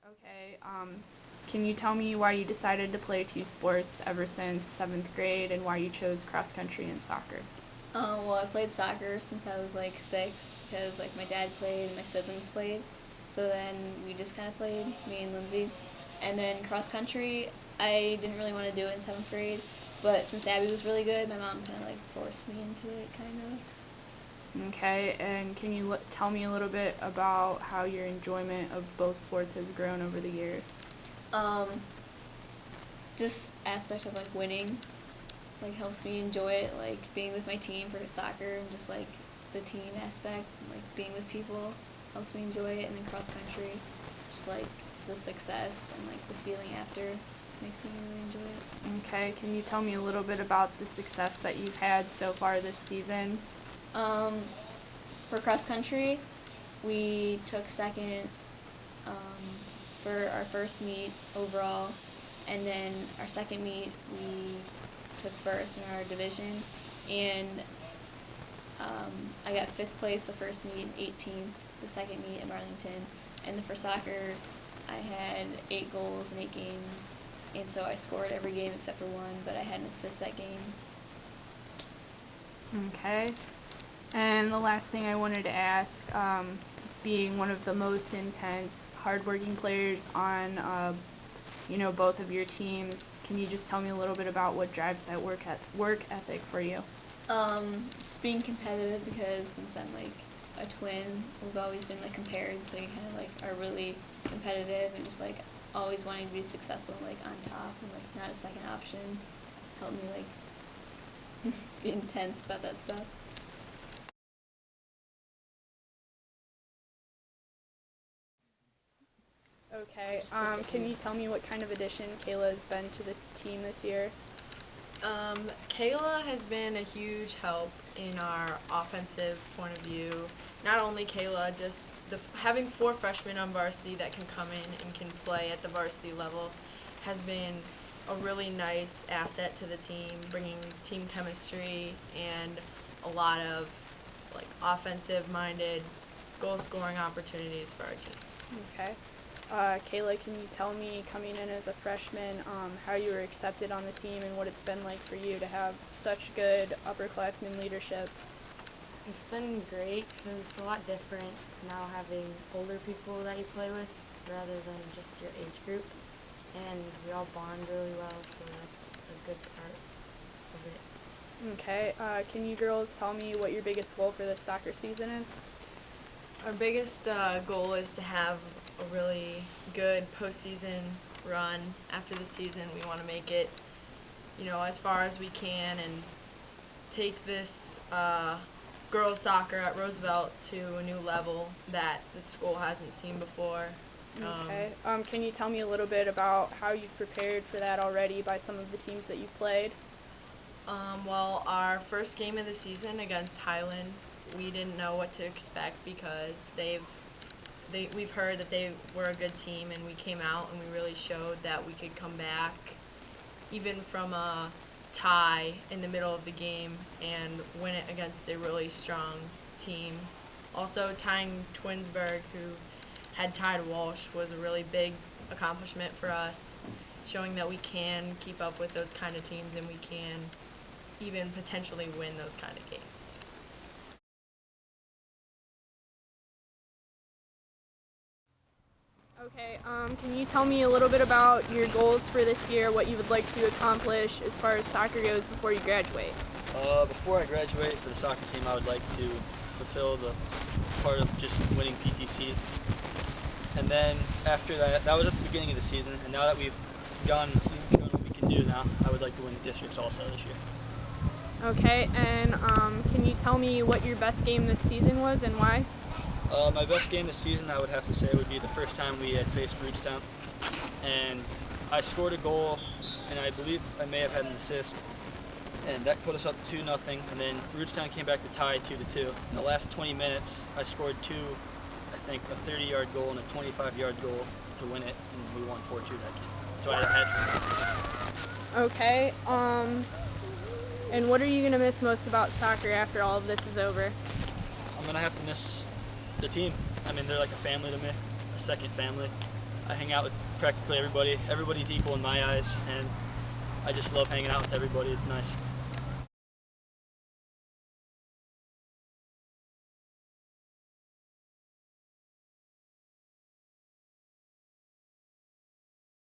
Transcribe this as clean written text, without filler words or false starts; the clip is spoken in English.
Okay, can you tell me why you decided to play two sports ever since 7th grade and why you chose cross country and soccer? Well, I played soccer since I was like 6 because like my dad played and my siblings played. So then we just kind of played, me and Lindsay. And then cross country, I didn't really want to do it in 7th grade, but since Abby was really good, my mom kind of like forced me into it, kind of. Okay, and can you tell me a little bit about how your enjoyment of both sports has grown over the years? Um, just aspect of like winning, like helps me enjoy it, like being with my team for soccer and just like the team aspect and like being with people helps me enjoy it, and then cross country, just like the success and like the feeling after makes me really enjoy it. Okay, can you tell me a little bit about the success that you've had so far this season? For cross country, we took second for our first meet overall, and then our second meet we took first in our division, and I got 5th place the first meet, 18th the second meet in Arlington, and then for soccer I had 8 goals in 8 games, and so I scored every game except for one, but I had an assist that game. Okay. And the last thing I wanted to ask, being one of the most intense, hardworking players on, both of your teams, can you just tell me a little bit about what drives that work ethic for you? Just being competitive, because since I'm like a twin, we've always been like compared, so you kind of like are really competitive and just like always wanting to be successful, like on top and like not a second option. Helped me like be intense about that stuff. Okay, can you tell me what kind of addition Kayla has been to the team this year? Kayla has been a huge help in our offensive point of view. Not only Kayla, just having 4 freshmen on varsity that can come in and can play at the varsity level has been a really nice asset to the team, bringing team chemistry and a lot of like offensive-minded goal-scoring opportunities for our team. Okay. Kayla, can you tell me, coming in as a freshman, how you were accepted on the team and what it's been like for you to have such good upperclassmen leadership? It's been great because it's a lot different now having older people that you play with rather than just your age group, and we all bond really well, so that's a good part of it. Okay, can you girls tell me what your biggest goal for this soccer season is? Our biggest goal is to have a really good postseason run after the season. We want to make it, as far as we can and take this girls soccer at Roosevelt to a new level that the school hasn't seen before. Okay. Can you tell me a little bit about how you've prepared for that already by some of the teams that you've played? Well, our first game of the season against Highland, we didn't know what to expect because we've heard that they were a good team, and we came out and we really showed that we could come back even from a tie in the middle of the game and win it against a really strong team. Also, tying Twinsburg, who had tied Walsh, was a really big accomplishment for us, showing that we can keep up with those kind of teams and we can even potentially win those kind of games. Okay, can you tell me a little bit about your goals for this year, what you would like to accomplish as far as soccer goes before you graduate? Before I graduate for the soccer team, I would like to fulfill the part of just winning PTC. And then after that, that was at the beginning of the season, and now that we've gone and shown what we can do now, I would like to win districts also this year. Okay, and can you tell me what your best game this season was and why? My best game this season, I would have to say, would be the first time we had faced Rootstown, and I scored a goal, and I believe I may have had an assist, and that put us up 2-0, and then Rootstown came back to tie 2-2. In the last 20 minutes, I scored 2, I think, a 30-yard goal and a 25-yard goal to win it, and we won 4-2 that game. So I had a hat trick. Okay, and what are you going to miss most about soccer after all of this is over? I'm going to have to miss the team. I mean, they're like a family to me, a second family. I hang out with practically everybody. Everybody's equal in my eyes, and I just love hanging out with everybody. It's nice.